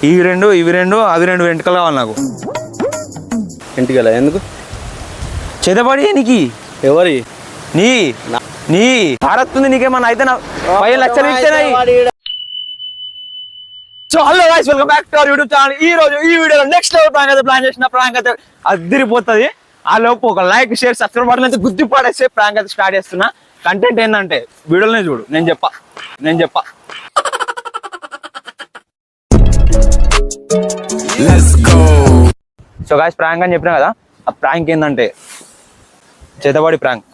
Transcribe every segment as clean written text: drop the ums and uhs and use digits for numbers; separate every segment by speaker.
Speaker 1: ఇవి రెండు అవి రెండు వెంట్రుకలు కావాలి నాకు.
Speaker 2: ఇంటికి ఎందుకు
Speaker 1: చేతబడి నీకు
Speaker 2: ఎవరి
Speaker 1: నీ భారత్తుంది నీకేమన్నా అయితే 5 లక్షలు ఇచ్చేనాయి. So hello guys, welcome back to our YouTube channel. ఈ రోజు ఈ వీడియోలో నెక్స్ట్ లెవెల్ ప్రాంక్ అయితే ప్లాన్ చేసిన. ప్రాంక్ అయితే అదిరిపోతుంది. ఆ లోపు ఒక లైక్ షేర్ సబ్స్క్రైబ్ బటన్ అయితే గుద్ది పడేస్తే ప్రాంక్ అయితే స్టార్ట్ చేస్తున్నా. కంటెంట్ ఏంటంటే వీడియోలోనే చూడు, నేను చెప్పా సో గాయ్స్, ప్రాంక్ అని చెప్పినా కదా, ఆ ప్రాంక్ ఏంటంటే చేతబడి ప్రాంక్.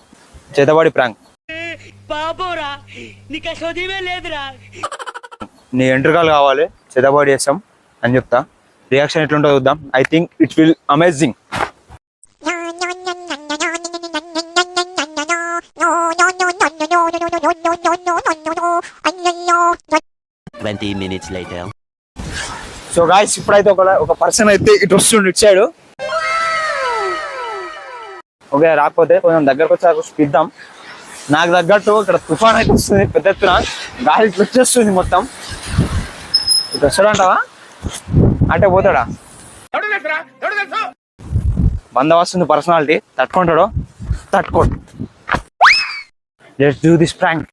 Speaker 1: నీ ఎంట్రుకలు కావాలి, చేతబడి చేస్తాం అని చెప్తా. రియాక్షన్ ఎట్లుంటుందో చూద్దాం. I think it will amazing. So guys, ఇప్పుడైతే ఒక పర్సన్ అయితే ఇటు వస్తుండు ఇటు సైడ్. ఓకే, రాకపోతే కొంచెం దగ్గరకు వచ్చాక చూపిద్దాం. నాకు తగ్గట్టు ఇక్కడ తుఫాన్ అయితే వస్తుంది, పెద్ద ఎత్తున గాలి వచ్చేస్తుంది మొత్తం. ఇటు వస్తాడంటావా? అంటే పోతాడా? బందోబస్తుంది పర్సనాలిటీ. తట్టుకోడు. Let's do this prank.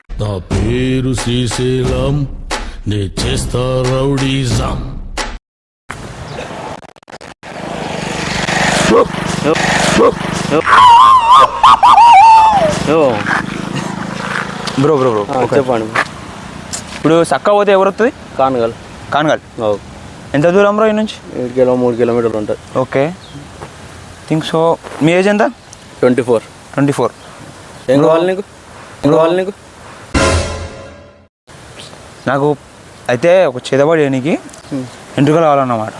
Speaker 3: నా పేరు శ్రీశైలం, నే చేస్తా రౌడీజం.
Speaker 1: బ్రో
Speaker 2: చెప్పండి.
Speaker 1: ఇప్పుడు చక్క పోతే ఎవరు వస్తుంది? కానగల్. ఎంత దూరం బ్రో ఈ నుంచి?
Speaker 2: 3 కిలోమీటర్లు ఉంటుంది.
Speaker 1: Okay, think so. మీ ఏజ్ ఎంత? 24.
Speaker 2: ఏం కావాలి నీకు?
Speaker 1: నాకు అయితే ఒక చేతబడి చేయడానికి ఎంట్రుకలు కావాలన్నమాట.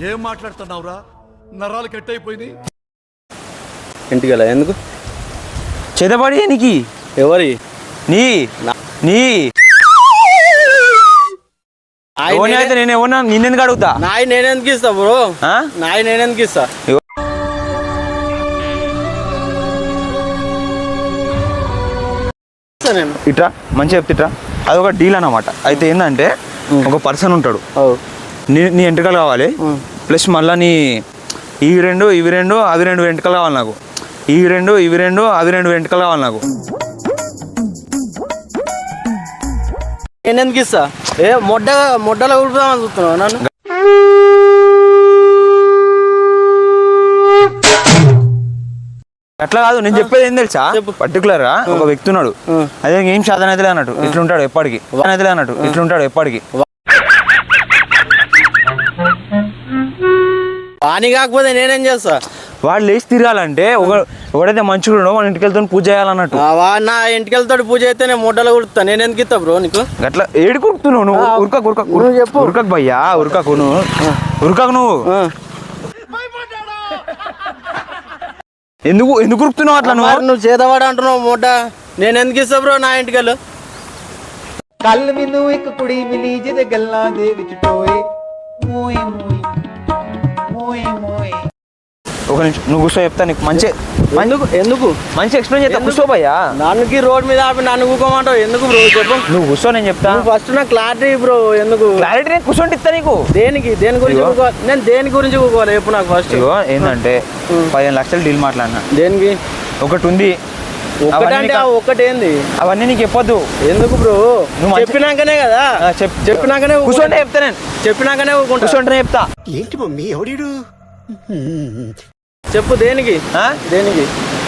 Speaker 4: ఏం మాట్లాడుతున్నావురా? నరాలు కట్ అయిపోయింది.
Speaker 2: ఇంటికి ఎందుకు
Speaker 1: చేతబడి చేయడానికి?
Speaker 2: ఎవరి
Speaker 1: నీ అయితే నేను ఏమన్నా నిన్నెందుకు అడుగుతా?
Speaker 2: నేనెందుకు ఇస్తా బ్రో? నేనెందుకు ఇస్తా?
Speaker 1: ఇట్రా, మంచిగా చెప్తిట్రా. అదొక డీల్ అన్నమాట. అయితే ఏంటంటే ఒక పర్సన్ ఉంటాడు, నీ ఎంట్రుకలు కావాలి, ప్లస్ మళ్ళీ నీ ఇవి రెండు అవి రెండు వెంట్రుకలు కావాలి నాకు. ఇవి రెండు అవి రెండు వెంట్రుకలు కావాలి నాకు.
Speaker 2: నేనెందుకు ఇస్తా? మొడ్డలో ఉడుపుదామని చూస్తున్నావు నన్ను?
Speaker 1: అట్లా కాదు, నేను చెప్పేది ఏం తెలుసా? పర్టికులర్ గా ఒక వ్యక్తి ఉన్నాడు, అదే ఏం సాధన అయితే అన్నట్టు ఇట్లుంటాడు ఎప్పటికి.
Speaker 2: వాణి కాకపోతే నేనేం చేస్తా?
Speaker 1: వాడు లేచి తిరగాలంటే ఒకడైతే మంచిగా మన ఇంటికి వెళ్తాను పూజ చేయాలన్నట్టు.
Speaker 2: నా ఇంటికి వెళ్తాడు పూజ అయితే నేను మొడ్డలో కుడుతా. నేను ఎందుకు ఇస్తా బ్రో నీకు?
Speaker 1: అట్లా ఏడు కుడుతున్నావు నువ్వు? ఉరకకు భయ్యా, ఉరకకు నువ్వు. ఎందుకు ఉరుకుతున్నావు అట్లా?
Speaker 2: నువ్వు చేతవాడు అంటున్నావు మొడ్డ. నేను ఎందుకు ఇస్తా బ్రో నా ఇంటికి వెళ్ళు?
Speaker 5: ਕੱਲ ਮੈਨੂੰ ਇੱਕ ਕੁੜੀ ਮਿਲੀ ਜਿਹਦੇ ਗੱਲਾਂ ਦੇ ਵਿੱਚ ਟੋਏ ਮੋਏ
Speaker 1: ఒక నిమిషం నువ్వు కూర్చో, చెప్తా నీకు.
Speaker 2: ఎందుకు
Speaker 1: మంచి ఎక్స్ప్లెయిన్ చేస్తా. కూర్చో భయ్యా.
Speaker 2: నన్నుకి రోడ్ మీద ఆపి నన్ను కూకోమంటావు ఎందుకు బ్రో? చెప్పు.
Speaker 1: నువ్వు కూర్చో, నేను చెప్తా.
Speaker 2: ఫస్ట్ నా క్లారిటీ బ్రో. ఎందుకు
Speaker 1: క్లారిటీ? నేను కూర్చోండి ఇస్తా నీకు.
Speaker 2: దేని గురించి నేను దేని గురించి కూకోవాలి చెప్పు నాకు ఫస్ట్.
Speaker 1: ఏంటంటే 15 లక్షలు డీల్ మాట్లాడినా.
Speaker 2: దేనికి?
Speaker 1: ఒకటి ఉంది.
Speaker 2: ఒకటేంది?
Speaker 1: అవన్నీ నీకు చెప్పొద్దు.
Speaker 2: ఎందుకు బ్రో? నువ్వు చెప్పినాకనే కదా. చెప్పినాకనే
Speaker 1: కూర్చోండి చెప్తా. నేను
Speaker 2: చెప్పినాకనే
Speaker 1: కూర్చోంటే చెప్తా.
Speaker 4: ఏంటి మమ్మీ ఎవడీడు?
Speaker 2: చెప్పు. దేనికి?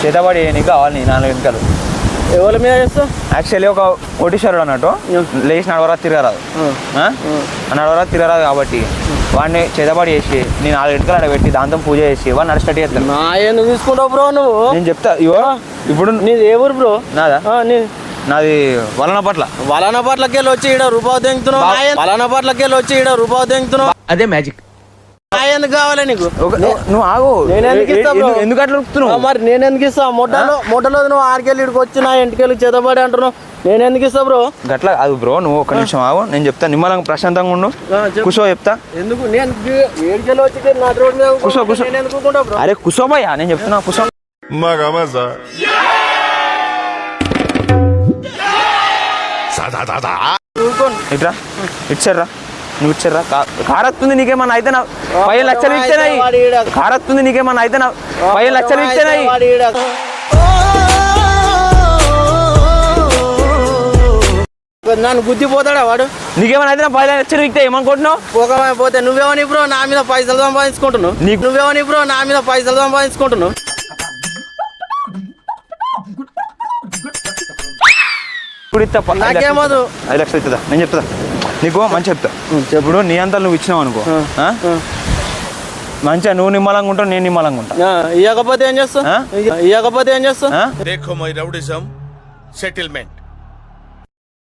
Speaker 1: చేతబడి నీకు కావాలి 4 వెంట్రుకలు.
Speaker 2: ఎవరి మీద చేస్తావు?
Speaker 1: యాక్చువల్లీ ఒక కోటీశ్వరుడు అన్నట్టు లేచి నడవరాదు తిరగరాదు కాబట్టి వాడిని చేతబడి చేసి నీ 4 వెంట్రుకలు అక్కడ పెట్టి దాంతో పూజ చేసి వాడిని నడుస్టట్ చేస్తాను.
Speaker 2: నా ఎందుకు తీసుకుంటావు బ్రో నువ్వు?
Speaker 1: నేను చెప్తా. ఇప్పుడు
Speaker 2: నీది ఏ ఊరు బ్రో?
Speaker 1: నాది
Speaker 2: వలనపట్లకి వెళ్ళి వచ్చి ఈడ రూపాయి తెంగుతున్నావు.
Speaker 1: అదే మ్యాజిక్.
Speaker 2: ఎందుకు కావాలి నీకు?
Speaker 1: నువ్వు ఆగు. ఎందుకు అట్లా ఉరుకుతున్నావు?
Speaker 2: మరి నేను ఎందుకు ఇస్తా? మొట్టలో నువ్వు 6 కెళ్ళి ఇక్కడికి వచ్చి నా ఇంటికెళ్ళి చేతబడి అంటున్నావు. నేను ఎందుకు ఇస్తా బ్రో?
Speaker 1: గట్లా అది బ్రో. నువ్వు ఒక నిమిషం ఆగు, నేను చెప్తా. నిమ్మలంగా ప్రశాంతంగా ఉండు. కూర్చో చెప్తా.
Speaker 2: ఎందుకు? నేను 7 కెళ్ళి వచ్చి నా రోడ్ మీద కూర్చో. నేను ఎందుకు కూకుంటా బ్రో?
Speaker 1: అరే కూర్చోబయ్యా, నేను చెప్తున్నా. కూర్చో.
Speaker 2: ఊరుకోను.
Speaker 1: ఇట్రా ఇచ్చారా నువ్వు ఇచ్చారా కార్ వస్తుంది నీకేమన్నా అయితే నా 5 లక్షలు ఇచ్చానాయి కార్ వస్తుంది నీకేమన్నా అయితే నా 5 లక్షలు ఇచ్చానాయి
Speaker 2: వాడు ఈడ. నన్ను గుద్దిపోతాడా వాడు?
Speaker 1: నీకేమన్నా అయితే నా 5 లక్షలు ఇస్తే ఏమనుకుంటున్నావు
Speaker 2: పోతే నువ్వేమని బ్రో నా మీద పైసలు సంపాదించుకుంటున్నావు. నువ్వేమని బ్రో నా మీద పైసలు సంపాదించుకుంటున్నావు.
Speaker 1: ఇప్పుడు ఇస్తా
Speaker 2: నాకేమదు
Speaker 1: 5 లక్షలు ఇస్తుందా నేను చెప్తా నీకు మంచి చెప్తా ఇప్పుడు నీ అంతా నువ్వు ఇచ్చినావు అనుకో మంచిగా నువ్వు నిమ్మలంగా ఉంటావు నేను నిమ్మలంగా ఉంటా
Speaker 2: ఇవ్వకపోతే ఏం చేస్తావు? ఇవ్వకపోతే ఏం చేస్తావు?
Speaker 4: देखो my rowdyism settlement.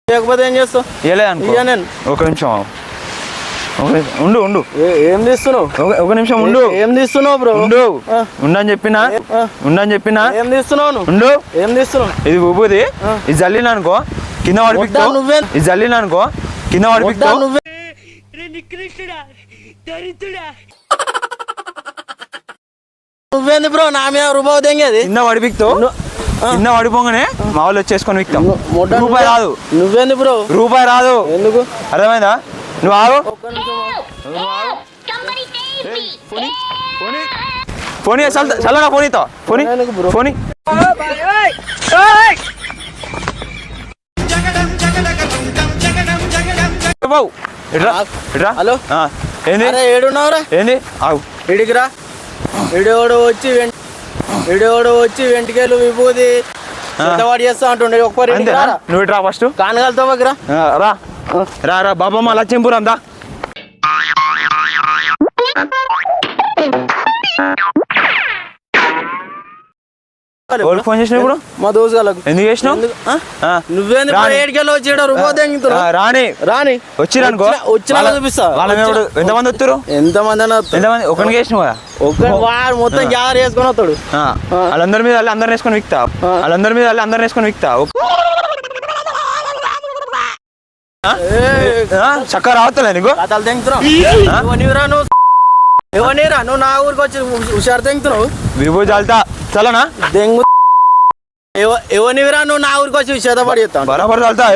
Speaker 2: ఇవ్వకపోతే ఏం చేస్తావు?
Speaker 1: ఇవ్వలేదు అనుకో
Speaker 2: ఇయ్య నేను.
Speaker 1: ఒక నిమిషం ఉండు ఉండు
Speaker 2: ఏం తీస్తున్నావు?
Speaker 1: ఒక నిమిషం ఉండు
Speaker 2: ఏం తీస్తున్నావు బ్రో?
Speaker 1: ఉండు ఉండని చెప్పినా ఉండని చెప్పినా
Speaker 2: ఏం తీస్తున్నావు నువ్వు?
Speaker 1: ఉండు
Speaker 2: ఏం తీస్తున్నావు?
Speaker 1: ఇది ఉబ్బుది ఇది జల్లిన అనుకో కింద పడిపిస్తావు
Speaker 2: నువ్వే
Speaker 1: ఇది జల్లిన అనుకో కింద పడిపిస్తావు
Speaker 2: నువ్వే నువ్వేంది బ్రో నా మీద రూపాయి దెంగేది?
Speaker 1: కింద పడిపిస్తావు కింద పడిపోగానే మా వాళ్ళు వచ్చేసుకొని విక్తాం
Speaker 2: మొట్ట
Speaker 1: రూపాయి రాదు
Speaker 2: నువ్వేంది బ్రో?
Speaker 1: రూపాయి రాదు
Speaker 2: ఎందుకు?
Speaker 1: అర్థమైందా నువ్వు ఆగు
Speaker 2: ఒక్క నిమిషం
Speaker 1: ఫోన్ చల్లనా ఫోన్ ఇస్తా ఫోన్
Speaker 2: ఎందుకు బ్రో?
Speaker 1: ఫోన్ బావు ఇట్రా ఇట్రా
Speaker 2: హలో.
Speaker 1: ఏంది
Speaker 2: అరే ఏడున్నావురా?
Speaker 1: ఏంది ఆగు
Speaker 2: ఇడికిరా. ఇడోడు వచ్చి వెంటికేలు విభూది పెద్దవాడు చేస్తా అంటుండే. ఒక్కరు
Speaker 1: అంతేనా నువ్వు ఇట్రా ఫస్ట్
Speaker 2: కానగలతో దగ్గర
Speaker 1: రా రా రా బాబమ్మ లక్ష్మీపురం దా ఎవరు ఫోన్ చేసినావు ఇప్పుడు
Speaker 2: మా దోసుగాలకు.
Speaker 1: ఎందుకు చేసినావు
Speaker 2: నువ్వేంది ఏడికెళ్ళి వచ్చి రూపాయి దెంగుతున్నావు?
Speaker 1: రాని వచ్చిరనుకో
Speaker 2: వచ్చినా చూపిస్తా.
Speaker 1: ఎంతమంది వస్తారు
Speaker 2: ఎంతమంది అని వస్తారు?
Speaker 1: ఎంతమంది ఒకరికి వేసినావు కదా
Speaker 2: వాడు మొత్తం గ్యాదర్ చేసుకొని వస్తాడు.
Speaker 1: వాళ్ళందరి మీద వాళ్ళు అందరిని వేసుకొని విక్తా వాళ్ళందరి మీద వాళ్ళు అందరిని వేసుకొని విక్తా చక్కగా రావట్లే నీకు
Speaker 2: కథలు తెంగుతున్నావు. ఎవరిరా నువ్వు నా ఊరికి వచ్చి హుషారు తెంగుతున్నావు?
Speaker 1: విభూతి చల్తా చలనా
Speaker 2: దెంగు ఎవరిరా నువ్వు నా ఊరికి వచ్చి చేతపడి చెప్తాను.
Speaker 1: బరాబర్ చల్తా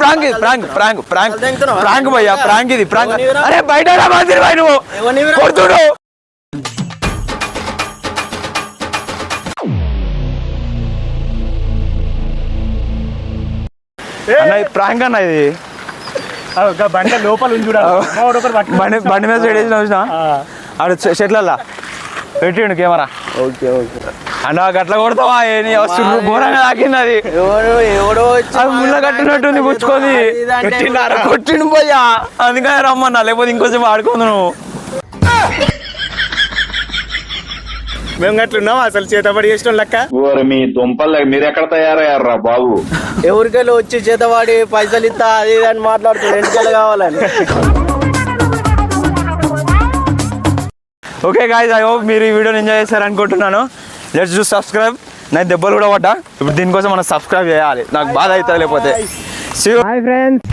Speaker 1: prank prank prank prank prank భయ్యా ప్రాంక్ ఇది ప్రాంక్ అరే బయట నువ్వు కొడుతుడు అన్న ప్రాంక్ అన్న ఇది
Speaker 6: బండి లోపల
Speaker 1: బండి మీద పెట్టేసిన చూసిన ఆడు చెట్లల్లా పెట్టిండు కెమెరా
Speaker 2: ఓకే ఓకే
Speaker 1: అన్న గట్ల కొడతావా ఘోరంగా తాకింది అది
Speaker 2: ఎవడో వచ్చి
Speaker 1: అది ముళ్ళ కట్టినట్టుంది పుచ్చుకొని కొట్టిండు పోయా అందుకని రమ్మన్నా లేకపోతే ఇంకోసేపు ఆడుకుందు నువ్వు
Speaker 6: మేము గట్లున్నాం అసలు చేతబడి చేసిన లెక్క.
Speaker 7: మీ దుంపలు మీరు ఎక్కడ తయారయ్యారా బాబు?
Speaker 2: ఎవరికెళ్ళి వచ్చి చేతవాడి పైసలు ఇస్తా అది ఇది అని మాట్లాడుతాడు. ఎంటికెళ్ళి కావాలని.
Speaker 1: ఓకే గాయ్స్ ఐ హోప్ మీరు ఈ వీడియోని ఎంజాయ్ చేస్తారనుకుంటున్నాను. Let's do subscribe. నాకు దెబ్బలు కూడా పడ్డా ఇప్పుడు దీనికోసం మనం సబ్స్క్రైబ్ చేయాలి నాకు బాధ అవుతుంది లేకపోతే.
Speaker 6: Hi friends.